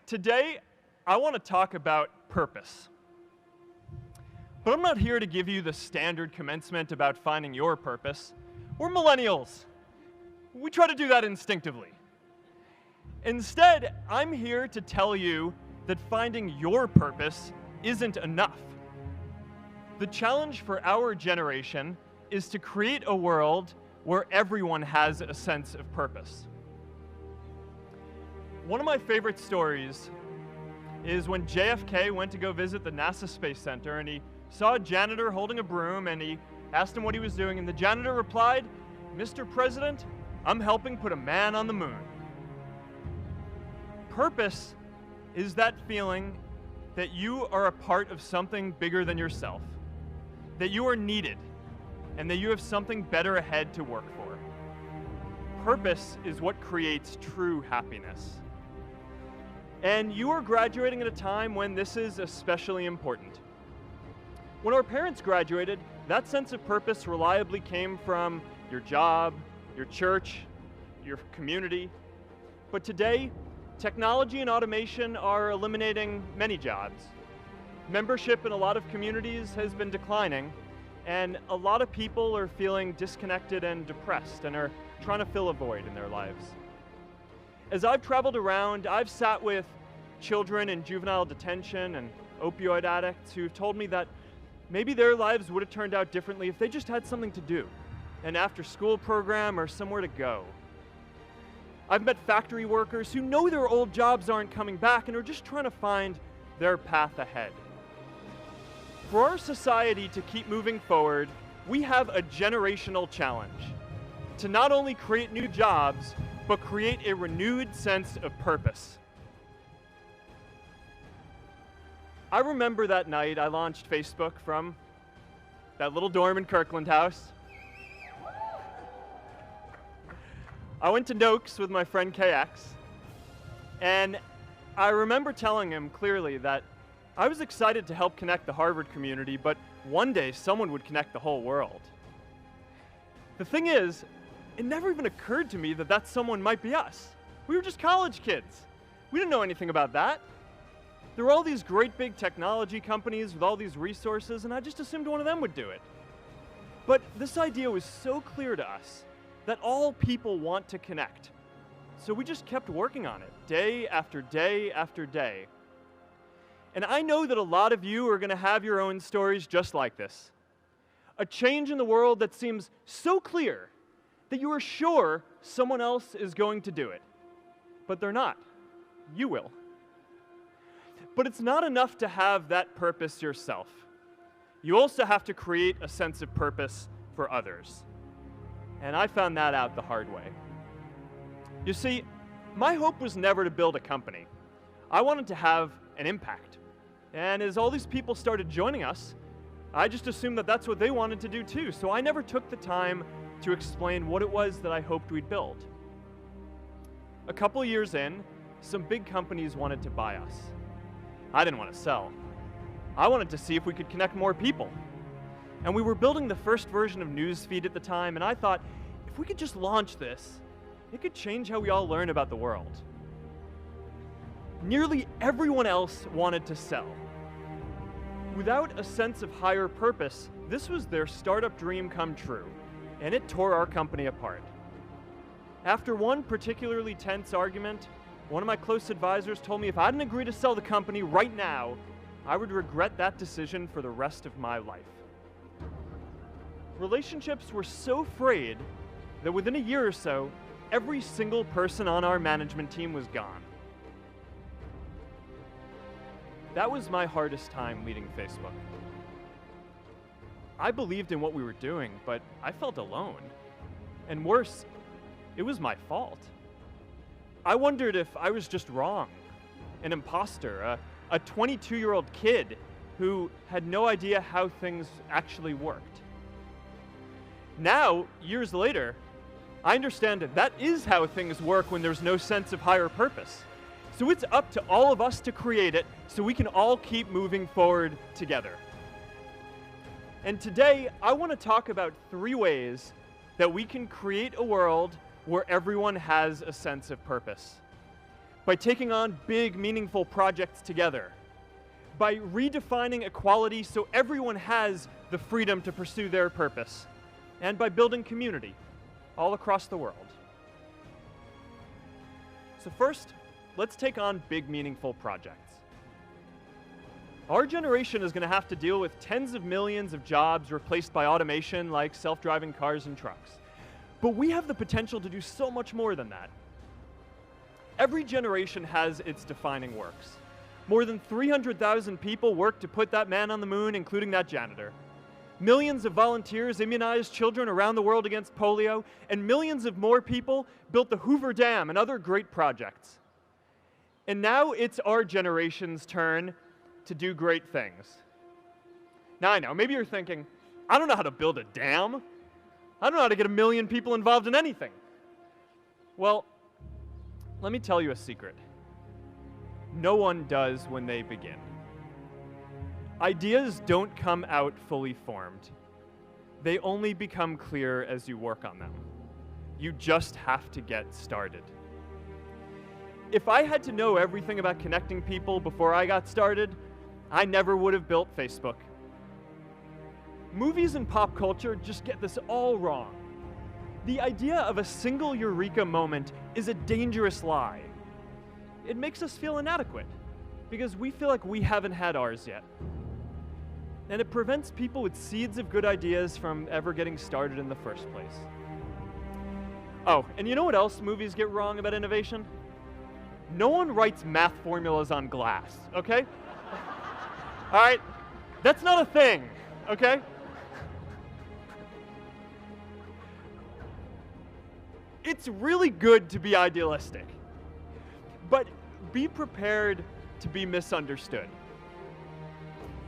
Today, I want to talk about purpose. But I'm not here to give you the standard commencement about finding your purpose. We're millennials. We try to do that instinctively. Instead, I'm here to tell you that finding your purpose isn't enough. The challenge for our generation is to create a world where everyone has a sense of purpose. One of my favorite stories is when JFK went to go visit the NASA Space Center, and he saw a janitor holding a broom, and he asked him what he was doing, and the janitor replied, "Mr. President, I'm helping put a man on the moon." Purpose is that feeling that you are a part of something bigger than yourself, that you are needed, and that you have something better ahead to work for. Purpose is what creates true happiness. And you are graduating at a time when this is especially important. When our parents graduated, that sense of purpose reliably came from your job, your church, your community. But today, technology and automation are eliminating many jobs. Membership in a lot of communities has been declining, and a lot of people are feeling disconnected and depressed and are trying to fill a void in their lives. As I've traveled around, I've sat with children in juvenile detention and opioid addicts who've told me that maybe their lives would have turned out differently if they just had something to do, an after-school program or somewhere to go. I've met factory workers who know their old jobs aren't coming back and are just trying to find their path ahead. For our society to keep moving forward, we have a generational challenge to not only create new jobs, but create a renewed sense of purpose. I remember that night I launched Facebook from that little dorm in Kirkland House. I went to Noakes with my friend KX, and I remember telling him clearly that I was excited to help connect the Harvard community, but one day someone would connect the whole world. The thing is, it never even occurred to me that that someone might be us. We were just college kids. We didn't know anything about that. There were all these great big technology companies with all these resources, and I just assumed one of them would do it. But this idea was so clear to us that all people want to connect. So we just kept working on it, day after day after day. And I know that a lot of you are going to have your own stories just like this. A change in the world that seems so clear that you are sure someone else is going to do it. But they're not. You will. But it's not enough to have that purpose yourself. You also have to create a sense of purpose for others. And I found that out the hard way. You see, my hope was never to build a company. I wanted to have an impact. And as all these people started joining us, I just assumed that that's what they wanted to do too. So I never took the time to explain what it was that I hoped we'd build. A couple years in, some big companies wanted to buy us. I didn't want to sell. I wanted to see if we could connect more people. And we were building the first version of Newsfeed at the time, and I thought, if we could just launch this, it could change how we all learn about the world. Nearly everyone else wanted to sell. Without a sense of higher purpose, this was their startup dream come true, and it tore our company apart. After one particularly tense argument, one of my close advisors told me if I didn't agree to sell the company right now, I would regret that decision for the rest of my life. Relationships were so frayed that within a year or so, every single person on our management team was gone. That was my hardest time leading Facebook. I believed in what we were doing, but I felt alone. And worse, it was my fault. I wondered if I was just wrong, an imposter, a 22-year-old kid who had no idea how things actually worked. Now, years later, I understand that is how things work when there's no sense of higher purpose. So it's up to all of us to create it so we can all keep moving forward together. And today, I want to talk about 3 ways that we can create a world where everyone has a sense of purpose. by taking on big, meaningful projects together, by redefining equality so everyone has the freedom to pursue their purpose, and by building community all across the world. So first, let's take on big, meaningful projects. Our generation is going to have to deal with tens of millions of jobs replaced by automation like self-driving cars and trucks. But we have the potential to do so much more than that. Every generation has its defining works. More than 300,000 people worked to put that man on the moon, including that janitor. Millions of volunteers immunized children around the world against polio, and millions of more people built the Hoover Dam and other great projects. And now it's our generation's turn to do great things. Now I know, maybe you're thinking, I don't know how to build a dam. I don't know how to get 1 million people involved in anything. Well, let me tell you a secret. No one does when they begin. Ideas don't come out fully formed. They only become clear as you work on them. You just have to get started. If I had to know everything about connecting people before I got started, I never would have built Facebook. Movies and pop culture just get this all wrong. The idea of a single eureka moment is a dangerous lie. It makes us feel inadequate because we feel like we haven't had ours yet. And it prevents people with seeds of good ideas from ever getting started in the first place. Oh, and you know what else movies get wrong about innovation? No one writes math formulas on glass, okay? All right? That's not a thing, okay? It's really good to be idealistic, but be prepared to be misunderstood.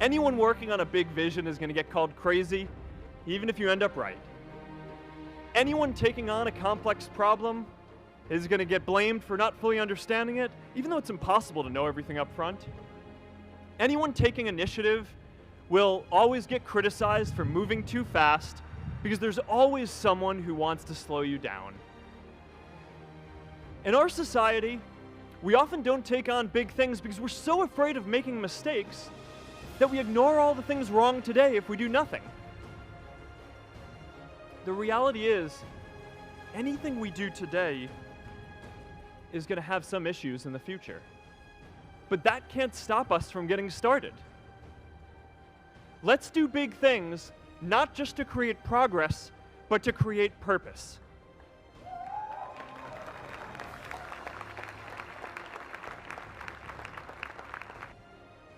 Anyone working on a big vision is going to get called crazy, even if you end up right. Anyone taking on a complex problem is going to get blamed for not fully understanding it, even though it's impossible to know everything up front. Anyone taking initiative will always get criticized for moving too fast because there's always someone who wants to slow you down. In our society, we often don't take on big things because we're so afraid of making mistakes that we ignore all the things wrong today if we do nothing. The reality is, anything we do today is going to have some issues in the future. But that can't stop us from getting started. Let's do big things, not just to create progress, but to create purpose.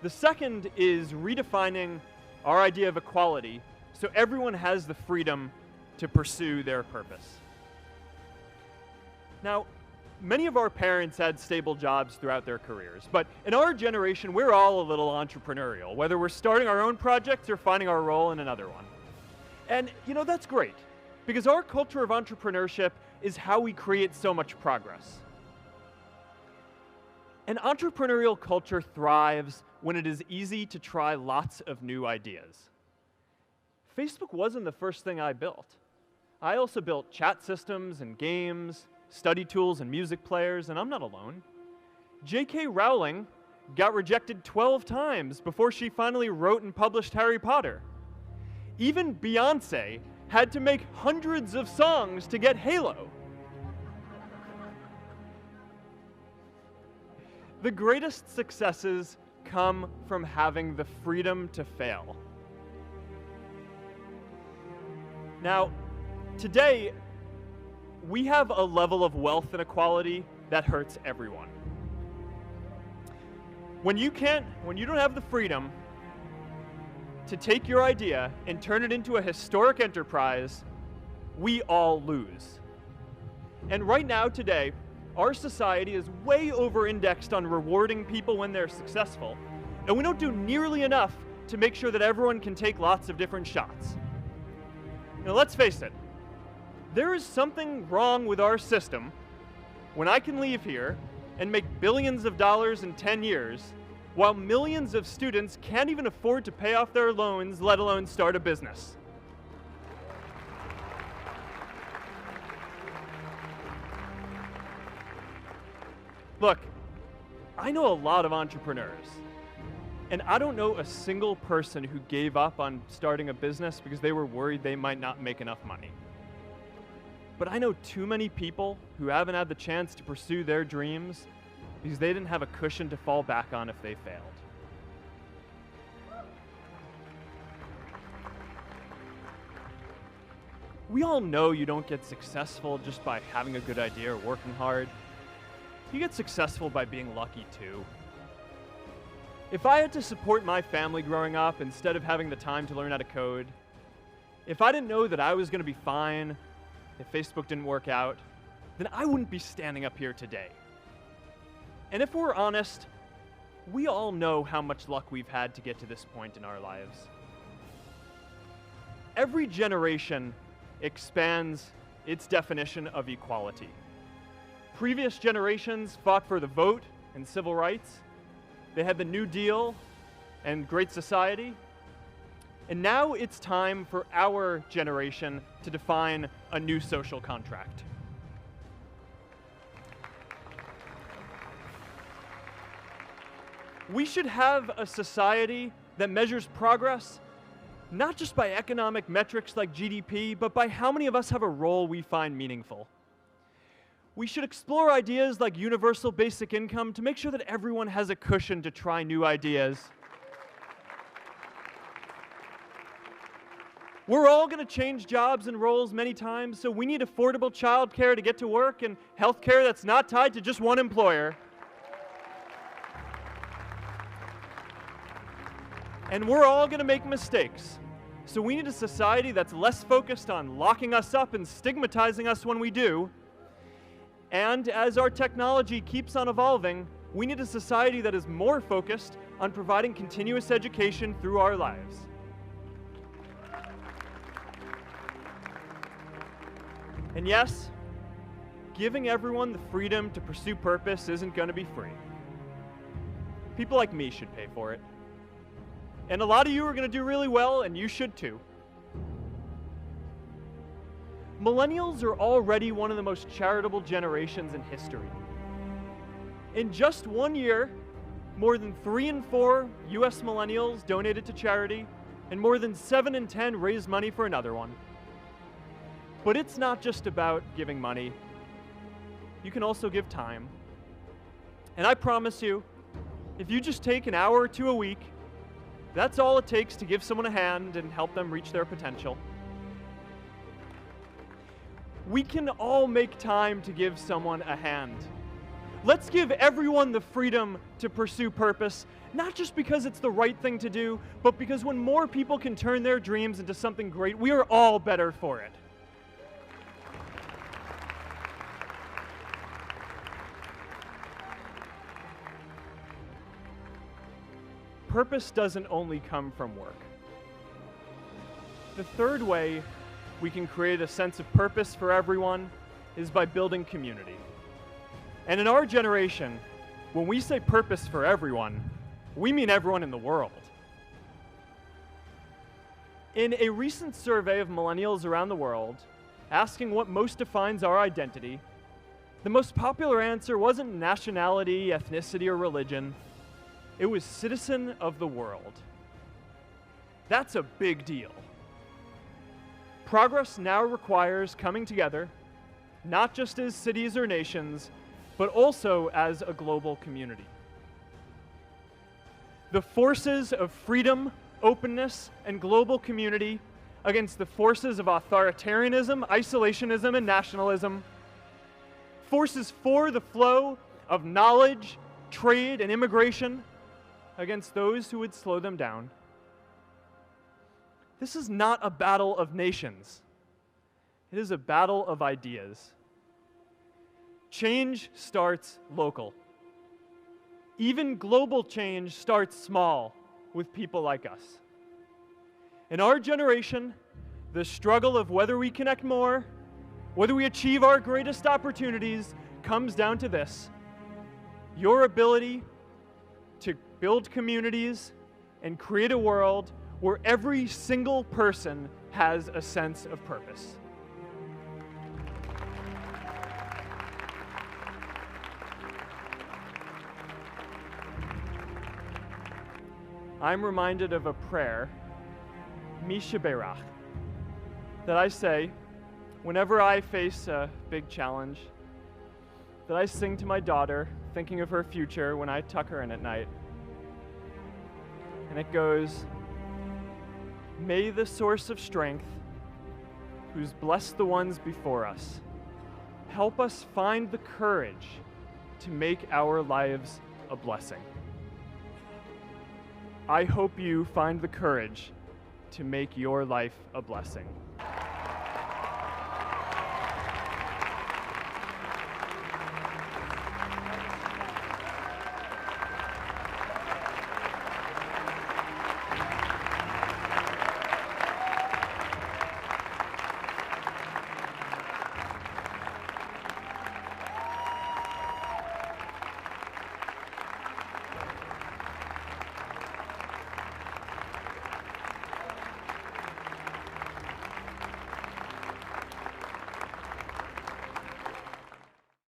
The second is redefining our idea of equality so everyone has the freedom to pursue their purpose. Now, many of our parents had stable jobs throughout their careers, but in our generation, we're all a little entrepreneurial, whether we're starting our own projects or finding our role in another one. And, you know, that's great, because our culture of entrepreneurship is how we create so much progress. An entrepreneurial culture thrives when it is easy to try lots of new ideas. Facebook wasn't the first thing I built. I also built chat systems and games, study tools and music players, and I'm not alone. J.K. Rowling got rejected 12 times before she finally wrote and published Harry Potter. Even Beyoncé had to make hundreds of songs to get Halo. The greatest successes come from having the freedom to fail. Now, today, we have a level of wealth inequality that hurts everyone. When you don't have the freedom to take your idea and turn it into a historic enterprise, we all lose. And right now, today, our society is way over-indexed on rewarding people when they're successful, and we don't do nearly enough to make sure that everyone can take lots of different shots. Now, let's face it, there is something wrong with our system when I can leave here and make billions of dollars in 10 years, while millions of students can't even afford to pay off their loans, let alone start a business. Look, I know a lot of entrepreneurs, and I don't know a single person who gave up on starting a business because they were worried they might not make enough money. But I know too many people who haven't had the chance to pursue their dreams because they didn't have a cushion to fall back on if they failed. We all know you don't get successful just by having a good idea or working hard. You get successful by being lucky too. If I had to support my family growing up instead of having the time to learn how to code, if I didn't know that I was going to be fine if Facebook didn't work out, then I wouldn't be standing up here today. And if we're honest, we all know how much luck we've had to get to this point in our lives. Every generation expands its definition of equality. Previous generations fought for the vote and civil rights. They had the New Deal and Great Society. And now it's time for our generation to define a new social contract. We should have a society that measures progress not just by economic metrics like GDP, but by how many of us have a role we find meaningful. We should explore ideas like universal basic income to make sure that everyone has a cushion to try new ideas. We're all going to change jobs and roles many times, so we need affordable childcare to get to work and healthcare that's not tied to just one employer. And we're all going to make mistakes. So we need a society that's less focused on locking us up and stigmatizing us when we do. And as our technology keeps on evolving, we need a society that is more focused on providing continuous education through our lives. And yes, giving everyone the freedom to pursue purpose isn't going to be free. People like me should pay for it. And a lot of you are going to do really well, and you should too. Millennials are already one of the most charitable generations in history. In just 1 year, more than 3 in 4 US millennials donated to charity, and more than 7 in 10 raised money for another one. But it's not just about giving money. You can also give time. And I promise you, if you just take an hour or two a week, that's all it takes to give someone a hand and help them reach their potential. We can all make time to give someone a hand. Let's give everyone the freedom to pursue purpose, not just because it's the right thing to do, but because when more people can turn their dreams into something great, we are all better for it. Purpose doesn't only come from work. The third way we can create a sense of purpose for everyone is by building community. And in our generation, when we say purpose for everyone, we mean everyone in the world. In a recent survey of millennials around the world, asking what most defines our identity, the most popular answer wasn't nationality, ethnicity, or religion. It was citizen of the world. That's a big deal. Progress now requires coming together, not just as cities or nations, but also as a global community. The forces of freedom, openness, and global community against the forces of authoritarianism, isolationism, and nationalism. Forces for the flow of knowledge, trade, and immigration against those who would slow them down. This is not a battle of nations. It is a battle of ideas. Change starts local. Even global change starts small with people like us. In our generation, the struggle of whether we connect more, whether we achieve our greatest opportunities, comes down to this: your ability to build communities and create a world where every single person has a sense of purpose. I'm reminded of a prayer, Misha Berach, that I say whenever I face a big challenge, that I sing to my daughter, thinking of her future when I tuck her in at night. And it goes, "May the source of strength, who's blessed the ones before us, help us find the courage to make our lives a blessing." I hope you find the courage to make your life a blessing.